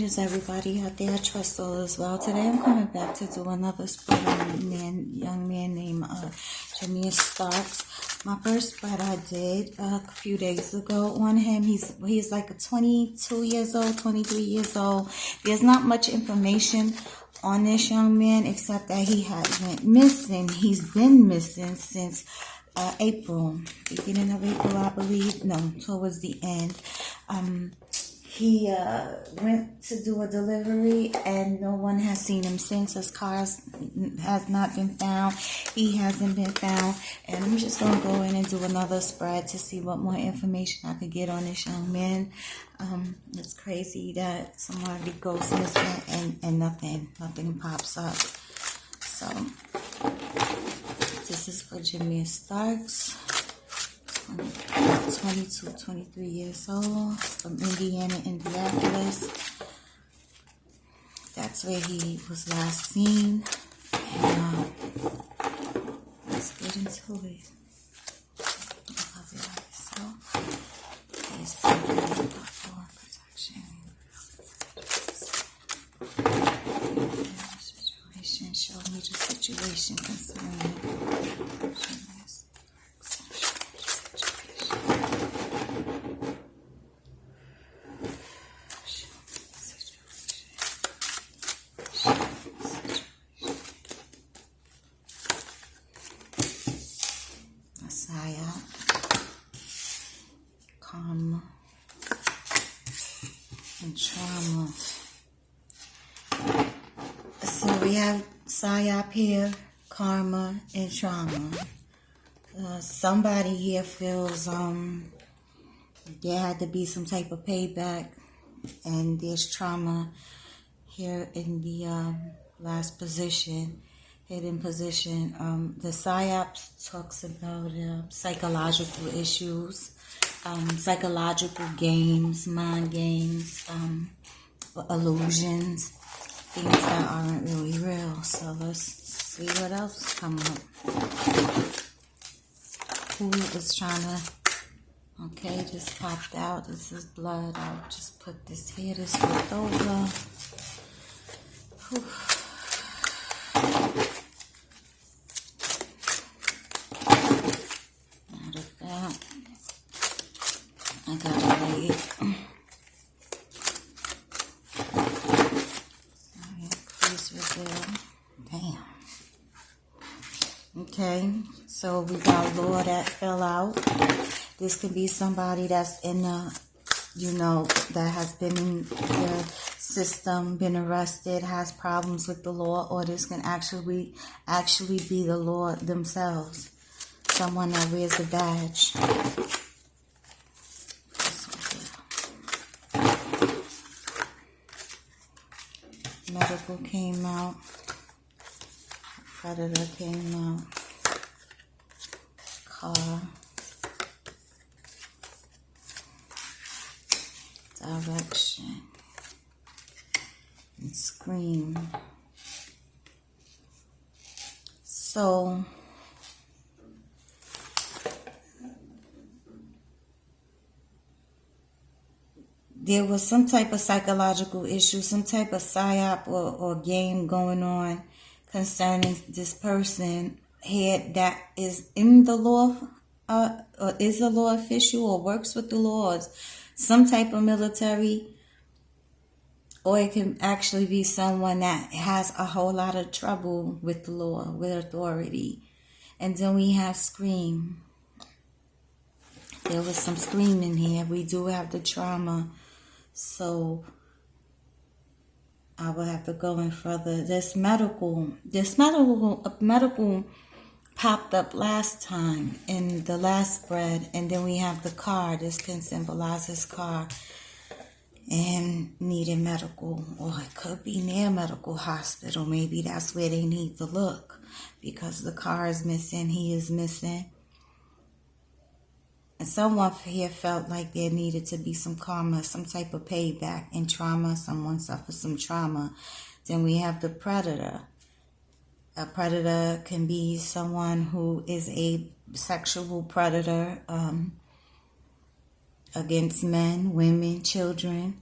Greetings, everybody out there. I trust all is well. Today I'm coming back to do another spread on a young man named Jamir Starks. My first spread I did a few days ago on him. He's like a 22 years old, 23 years old. There's not much information on this young man except that he has went missing. He's been missing since April, beginning of April, I believe. No, towards the end. He went to do a delivery and no one has seen him since. His car has not been found. He hasn't been found. And I'm just going to go in and do another spread to see what more information I could get on this young man. It's crazy that somebody goes missing and nothing pops up. So this is for Jamir Starks. 22, 23 years old, from Indiana, Indianapolis. That's where he was last seen. And let's get into it. So, here's protection. Situation. Show me the situation concerning karma and trauma. So we have psyop here, karma and trauma. Somebody here feels there had to be some type of payback, and there's trauma here in the last position. Hidden position. The psyops talks about psychological issues, psychological games, mind games, illusions, things that aren't really real. So let's see what else comes up. Who is trying to... Okay, just popped out. This is blood. I'll just put this here. This flipped over. Whew. I gotta wait. Please reveal. Damn. Okay, so we got law that fell out. This could be somebody that's in the, that has been in the system, been arrested, has problems with the law, or this can actually be the law themselves. Someone that wears a badge. Medical came out. Predator came out. Car. Direction. And scream. So there was some type of psychological issue, some type of psyop or game going on concerning this person here that is in the law, or is a law official or works with the laws, some type of military, or it can actually be someone that has a whole lot of trouble with the law, with authority. And then we have scream. There was some screaming here. We do have the trauma. So I will have to go in further. This medical popped up last time in the last spread, and then we have the car. This can symbolize his car and needing medical, or it could be near medical hospital. Maybe that's where they need to look because the car is missing. He is missing. And someone here felt like there needed to be some karma, some type of payback and trauma. Someone suffered some trauma. Then we have the predator. A predator can be someone who is a sexual predator against men, women, children.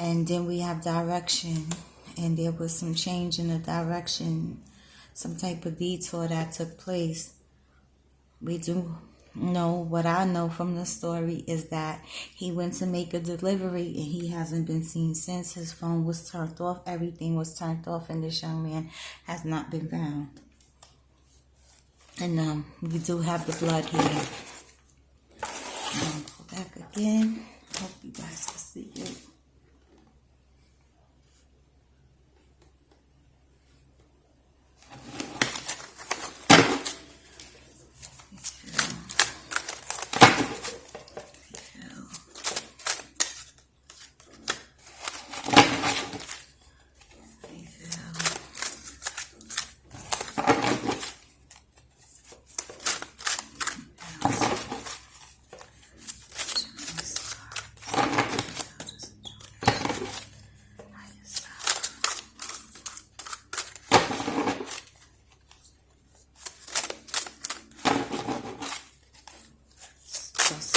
And then we have direction, and there was some change in the direction, some type of detour that took place. We do know, what I know from the story is that he went to make a delivery and he hasn't been seen since. His phone was turned off, everything was turned off, and this young man has not been found. And we do have the blood here. Go back again. Hope you guys can see it.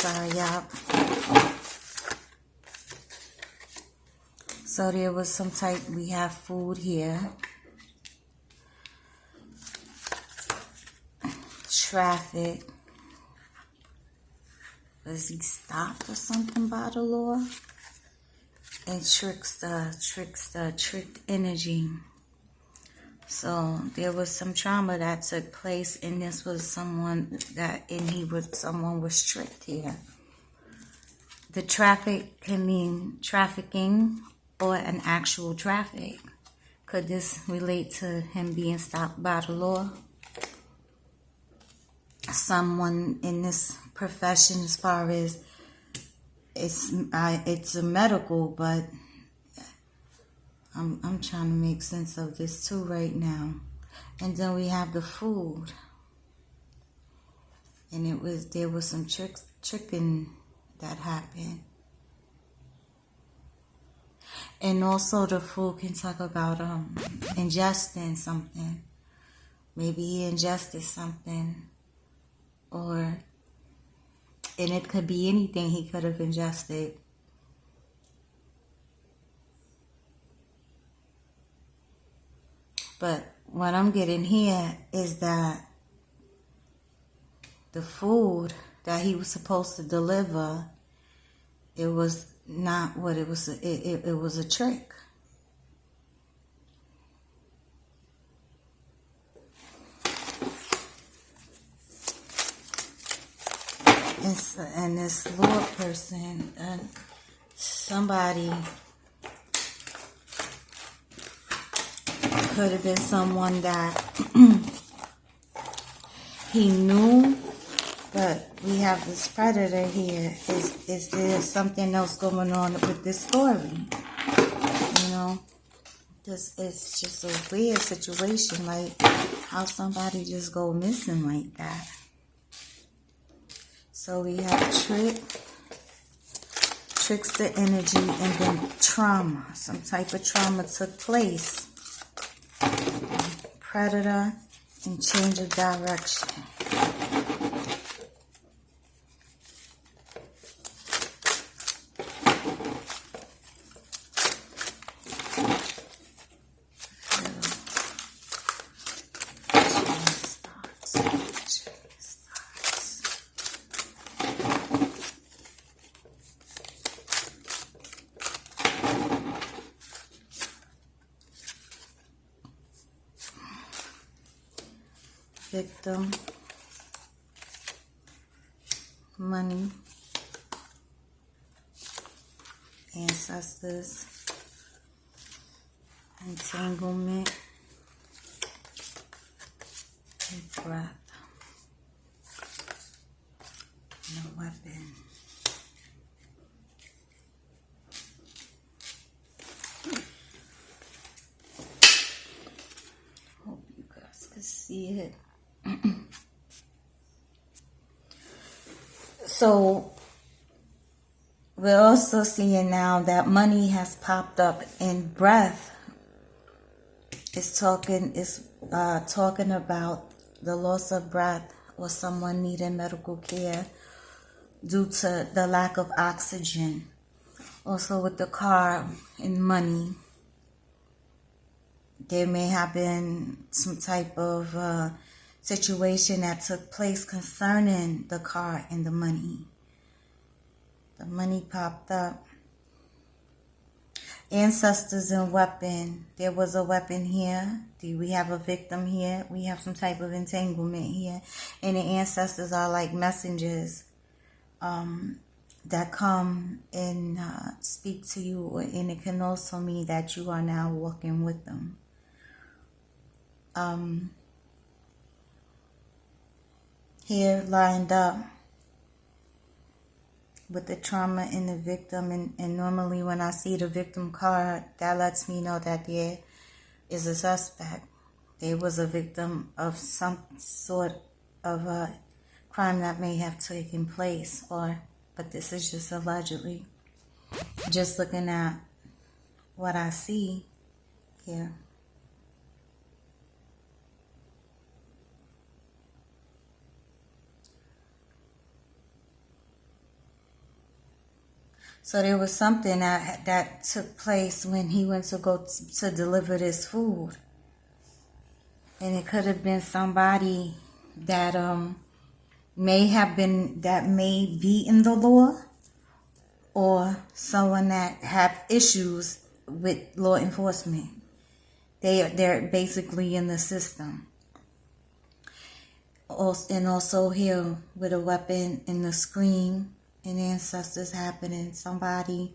Sorry, y'all. So there was some type, we have food here. Traffic. Was he stopped or something by the law? And tricked energy. So there was some trauma that took place, and this was someone someone was tricked here. The traffic can mean trafficking or an actual traffic. Could this relate to him being stopped by the law? Someone in this profession, as far as it's a medical, but I'm trying to make sense of this too right now. And then we have the food, and there was some tricking that happened. And also the food can talk about ingesting something. Maybe he ingested something, and it could be anything he could have ingested. But what I'm getting here is that the food that he was supposed to deliver, it was not what it was. It was a trick. And this Lord person, somebody, could have been someone that he knew, but we have this predator here. Is there something else going on with this story? You know, it's just a weird situation, like how somebody just go missing like that. So we have tricks the energy, and then trauma. Some type of trauma took place. Predator and change of direction. Victim, money, ancestors, entanglement, and breath. No weapon. Hope you guys can see it. So we're also seeing now that money has popped up, in breath. It's talking about the loss of breath or someone needing medical care due to the lack of oxygen. Also with the car and money, there may have been some type of situation that took place concerning the car and the money. The money popped up. Ancestors and weapon. There was a weapon here. We have a victim here. We have some type of entanglement here. And the ancestors are like messengers that come and speak to you. And it can also mean that you are now walking with them. Here lined up with the trauma and the victim, and normally when I see the victim card, that lets me know that there is a suspect. There was a victim of some sort of a crime that may have taken place, but this is just allegedly. Just looking at what I see here. So there was something that took place when he went to go to deliver this food. And it could have been somebody that may be in the law, or someone that have issues with law enforcement. They're basically in the system. And also here with a weapon in the screen. And ancestors happening. Somebody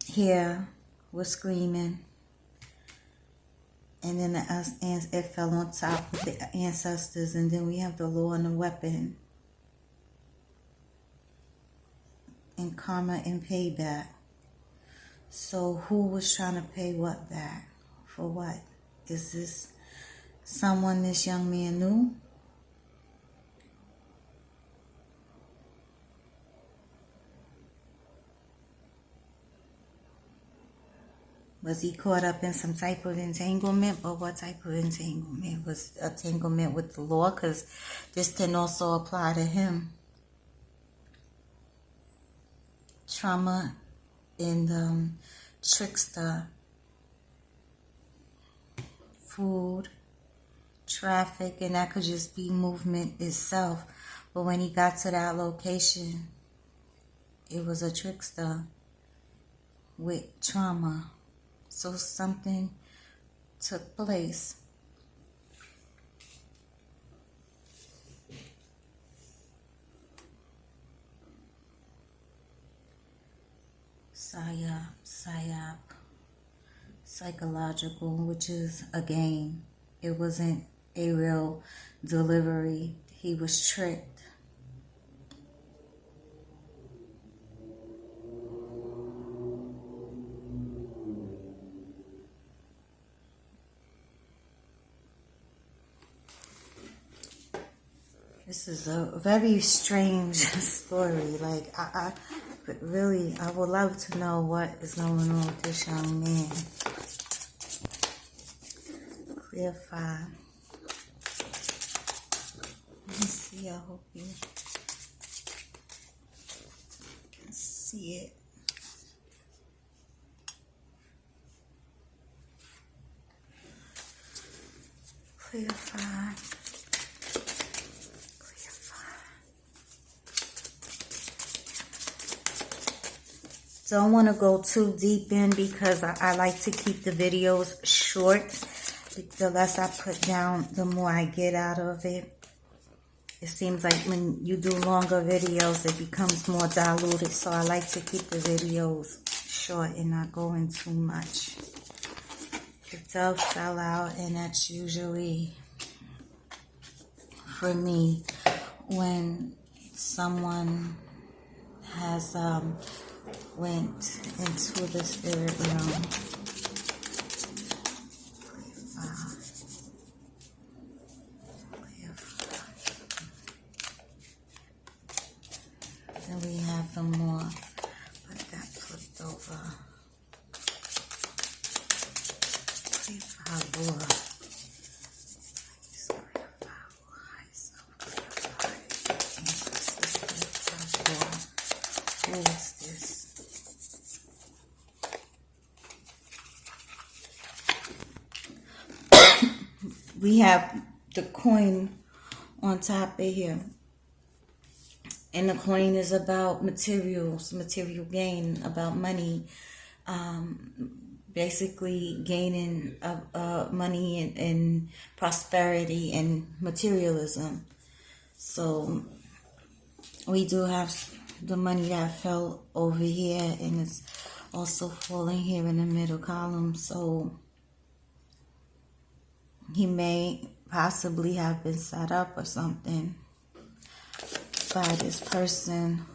here was screaming. And then it fell on top of the ancestors. And then we have the law and the weapon. And karma and payback. So who was trying to pay what back? For what? Is this someone this young man knew? Was he caught up in some type of entanglement? Or what type of entanglement? Was entanglement with the law? Because this can also apply to him. Trauma and trickster. Food. Traffic. And that could just be movement itself. But when he got to that location, it was a trickster with trauma. So something took place. Psyop, psychological, which is a game. It wasn't a real delivery. He was tricked. This is a very strange story. Like, I would love to know what is going on with this young man. Clarify. Let me see. I hope you can see it. Clarify. Don't want to go too deep in because I like to keep the videos short. The less I put down, the more I get out of it. It seems like when you do longer videos, it becomes more diluted. So I like to keep the videos short and not go in too much. The dove fell out, and that's usually, for me, when someone has went into the spirit realm. Then we have the more, but that flipped over. Who is this? we have the coin on top of here. And the coin is about materials, material gain, about money, basically gaining money and prosperity and materialism. So we do have the money that fell over here, and it's also falling here in the middle column. So he may possibly have been set up or something by this person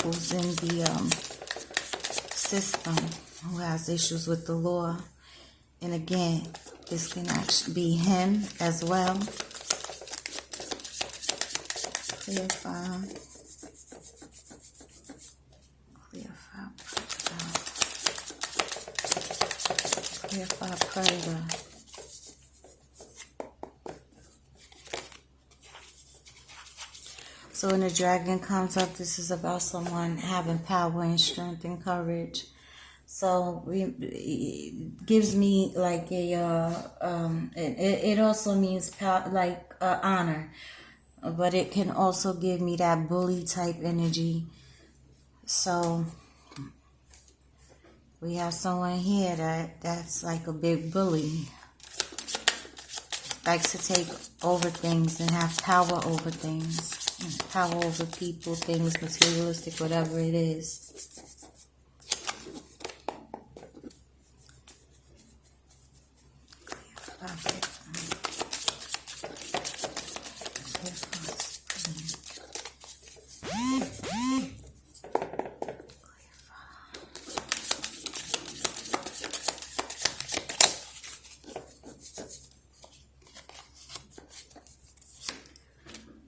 who's in the system, who has issues with the law. And again, this can actually be him as well. Clear file. Clear file predator. Clear file predator. So when the dragon comes up, this is about someone having power and strength and courage. So it gives me like it also means honor, but it can also give me that bully type energy. So we have someone here that's like a big bully, likes to take over things and have power over things. Power over people, things, materialistic, whatever it is.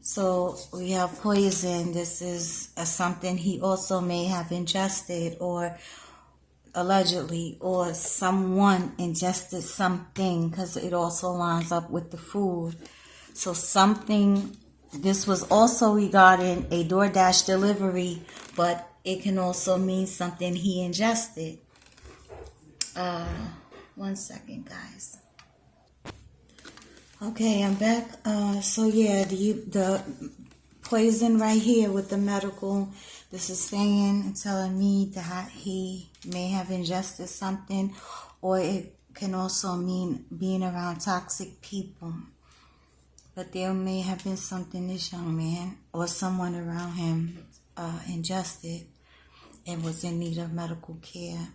So we have poison. This is something he also may have ingested, or allegedly, or someone ingested something, because it also lines up with the food. So something, this was also regarding a DoorDash delivery, but it can also mean something he ingested. 1 second, guys. Okay, I'm back. So yeah, the poison right here with the medical, this is saying and telling me that he may have ingested something, or it can also mean being around toxic people. But there may have been something this young man or someone around him ingested and was in need of medical care.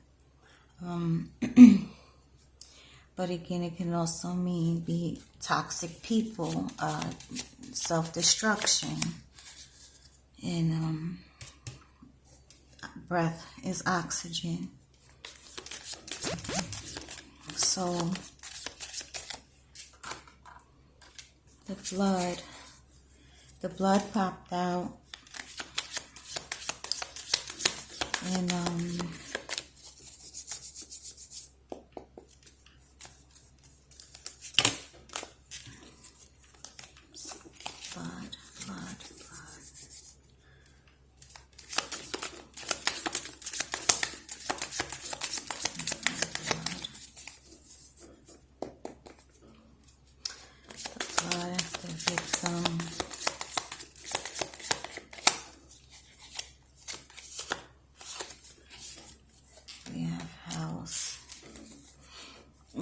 But again, it can also mean be toxic people, self-destruction, and breath is oxygen. So the blood popped out, and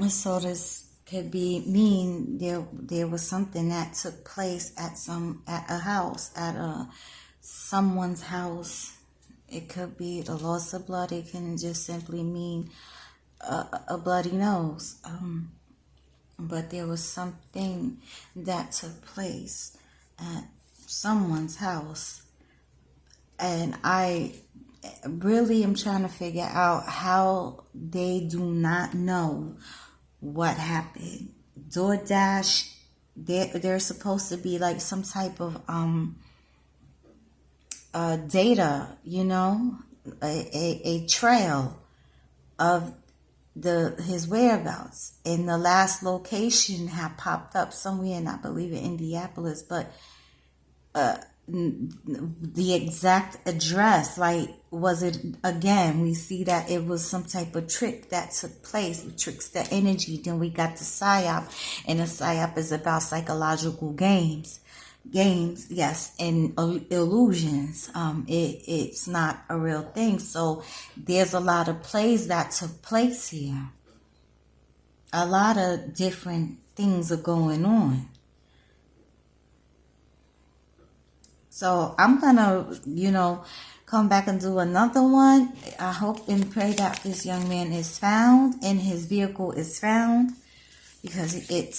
so this could mean there was something that took place at a house, at someone's house. It could be the loss of blood. It can just simply mean a bloody nose. But there was something that took place at someone's house, and I really am trying to figure out how they do not know what happened. DoorDash, they're supposed to be like some type of data, a trail of his whereabouts. And the last location had popped up somewhere in, I believe, in Indianapolis, but the exact address. Like, was it, again, we see that it was some type of trick that took place. It tricks the energy. Then we got the psyop, and the psyop is about psychological games, yes, and illusions. It's not a real thing. So there's a lot of plays that took place here. A lot of different things are going on. So I'm gonna, come back and do another one. I hope and pray that this young man is found and his vehicle is found, because he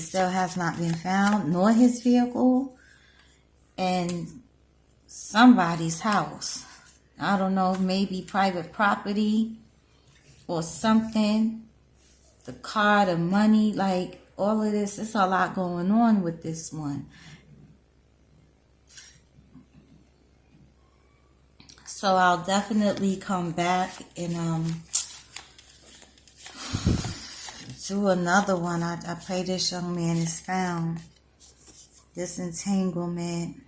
still has not been found, nor his vehicle, and somebody's house. I don't know, maybe private property or something. The car, the money, like all of this. There's a lot going on with this one. So I'll definitely come back and do another one. I pray this young man is found. This entanglement.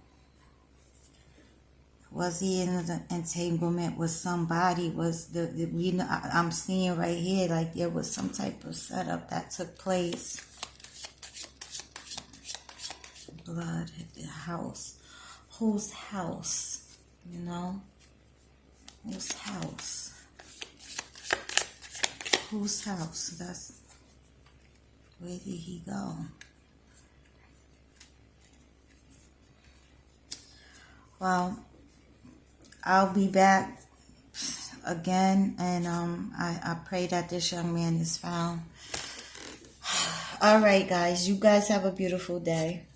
Was he in an entanglement with somebody? I'm seeing right here, like there was some type of setup that took place. Blood at the house. Whose house? Whose house? Whose house? Where did he go? Well, I'll be back again, and I pray that this young man is found. All right, guys. You guys have a beautiful day.